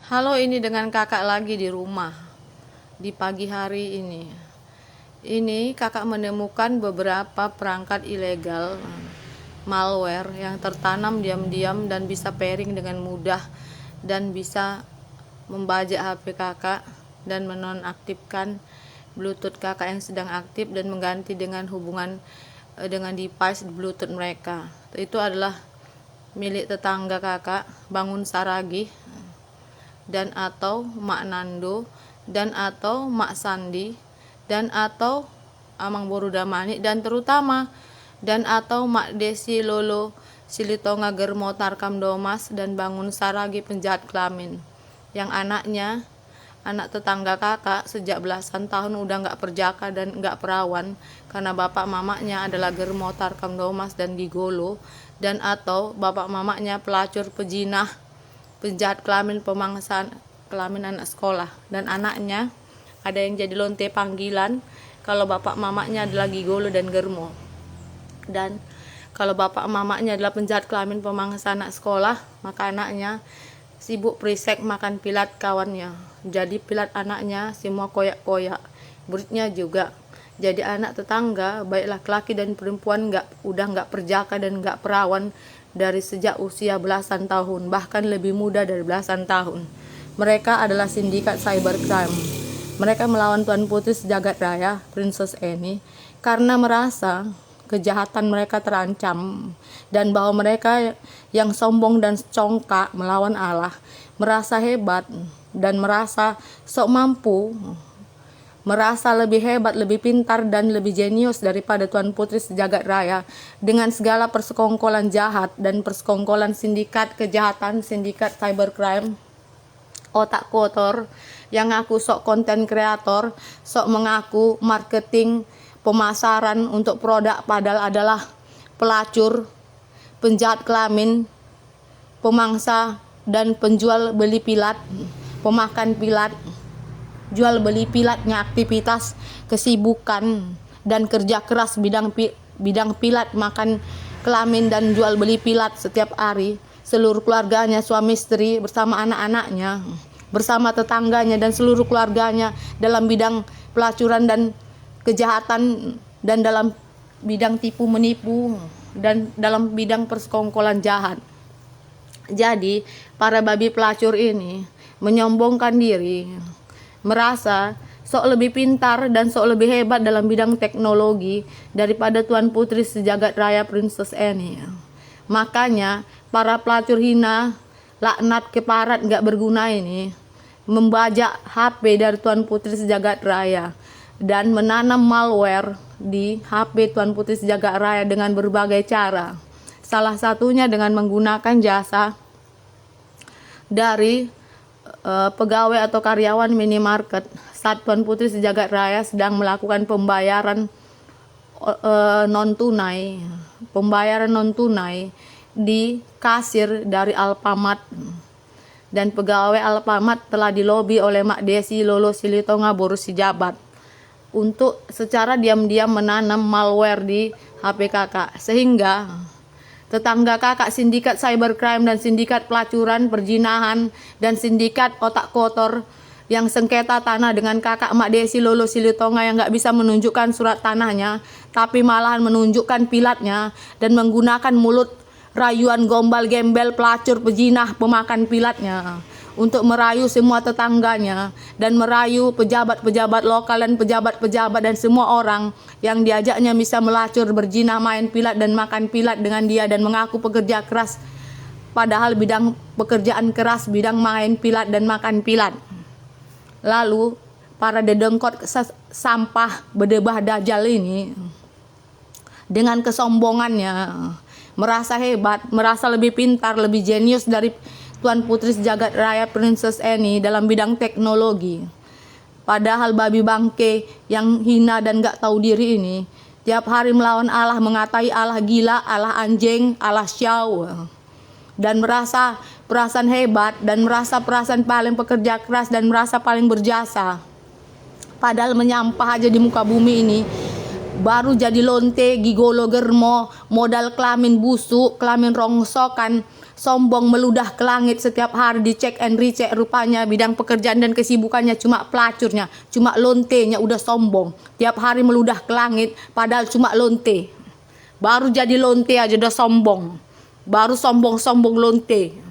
Halo, ini dengan kakak lagi di rumah di pagi hari ini. Ini kakak menemukan beberapa perangkat ilegal malware yang tertanam diam-diam dan bisa pairing dengan mudah dan bisa membajak HP kakak dan menonaktifkan Bluetooth kakak yang sedang aktif dan mengganti dengan hubungan dengan device Bluetooth mereka. Itu adalah milik tetangga kakak, Bangun Saragih, dan atau Mak Nando, dan atau Mak Sandi, dan atau Amang Borudamani, dan terutama dan atau Mak Desi Lolo Silitonga Germo Tarkam Domas dan Bangun Saragi penjahat kelamin, yang anaknya anak tetangga kakak sejak belasan tahun udah nggak perjaka dan nggak perawan karena bapak mamanya adalah Germo Tarkam Domas dan Gigolo, dan atau bapak mamanya pelacur, pejinah, penjahat kelamin, pemangsaan kelamin anak sekolah, dan anaknya ada yang jadi lonte panggilan kalau bapak mamanya adalah Gigolo dan Germo, dan kalau bapak mamanya adalah penjahat kelamin pemangsaan anak sekolah, maka anaknya sibuk prisek makan pilat kawannya, jadi pilat anaknya semua koyak-koyak, muridnya juga jadi anak tetangga, baik laki-laki dan perempuan udah nggak perjaka dan nggak perawan dari sejak usia belasan tahun, bahkan lebih muda dari belasan tahun. Mereka adalah sindikat cybercrime. Mereka melawan Tuan Putri Sejagat Raya, Princess Annie, karena merasa kejahatan mereka terancam dan bahwa mereka yang sombong dan congkak melawan Allah, merasa hebat dan merasa sok mampu, merasa lebih hebat, lebih pintar, dan lebih jenius daripada Tuan Putri Sejagat Raya dengan segala persekongkolan jahat dan persekongkolan sindikat kejahatan, sindikat cybercrime, otak kotor yang ngaku sok konten kreator, sok mengaku marketing, pemasaran untuk produk padahal adalah pelacur, penjahat kelamin, pemangsa, dan penjual beli pilat, pemakan pilat. Jual beli pilatnya aktivitas, kesibukan, dan kerja keras bidang pilat, makan kelamin, dan jual beli pilat setiap hari. Seluruh keluarganya, suami istri bersama anak-anaknya, bersama tetangganya dan seluruh keluarganya dalam bidang pelacuran dan kejahatan, dan dalam bidang tipu menipu, dan dalam bidang persekongkolan jahat. Jadi para babi pelacur ini menyombongkan diri, merasa sok lebih pintar dan sok lebih hebat dalam bidang teknologi daripada Tuan Putri Sejagat Raya Princess Annie. Makanya para pelacur hina, laknat, keparat gak berguna ini membajak HP dari Tuan Putri Sejagat Raya dan menanam malware di HP Tuan Putri Sejagat Raya dengan berbagai cara. Salah satunya dengan menggunakan jasa dari pegawai atau karyawan minimarket saat Tuan Putri Sejagat Raya sedang melakukan pembayaran non tunai di kasir dari Alfamart, dan pegawai Alfamart telah dilobi oleh Mak Desi Lolo Silitonga Boros Sijabat untuk secara diam-diam menanam malware di HP kakak, sehingga tetangga kakak sindikat cybercrime dan sindikat pelacuran, perjinahan, dan sindikat otak kotor yang sengketa tanah dengan kakak Mak Desi Lolo Silitonga yang gak bisa menunjukkan surat tanahnya, tapi malahan menunjukkan pilatnya dan menggunakan mulut rayuan gombal gembel pelacur, pejinah, pemakan pilatnya untuk merayu semua tetangganya dan merayu pejabat-pejabat lokal dan pejabat-pejabat dan semua orang yang diajaknya bisa melacur, berjinah, main pilat dan makan pilat dengan dia dan mengaku pekerja keras, padahal bidang pekerjaan keras bidang main pilat dan makan pilat. Lalu para dedengkot sampah berdebah dajal ini dengan kesombongannya merasa hebat, merasa lebih pintar, lebih jenius dari Tuan Putri Sejagat Raya Princess Annie dalam bidang teknologi. Padahal babi bangke yang hina dan gak tahu diri ini tiap hari melawan Allah, mengatai Allah gila, Allah anjing, Allah syau, dan merasa perasaan hebat dan merasa perasaan paling pekerja keras dan merasa paling berjasa. Padahal menyampah aja di muka bumi ini baru jadi lonte, gigolo, germo, modal kelamin busuk, kelamin rongsokan, sombong meludah ke langit setiap hari, dicek and recheck, rupanya bidang pekerjaan dan kesibukannya cuma pelacurnya, cuma lontenya, udah sombong. Tiap hari meludah ke langit padahal cuma lonte. Baru jadi lonte aja udah sombong. Baru sombong-sombong lonte.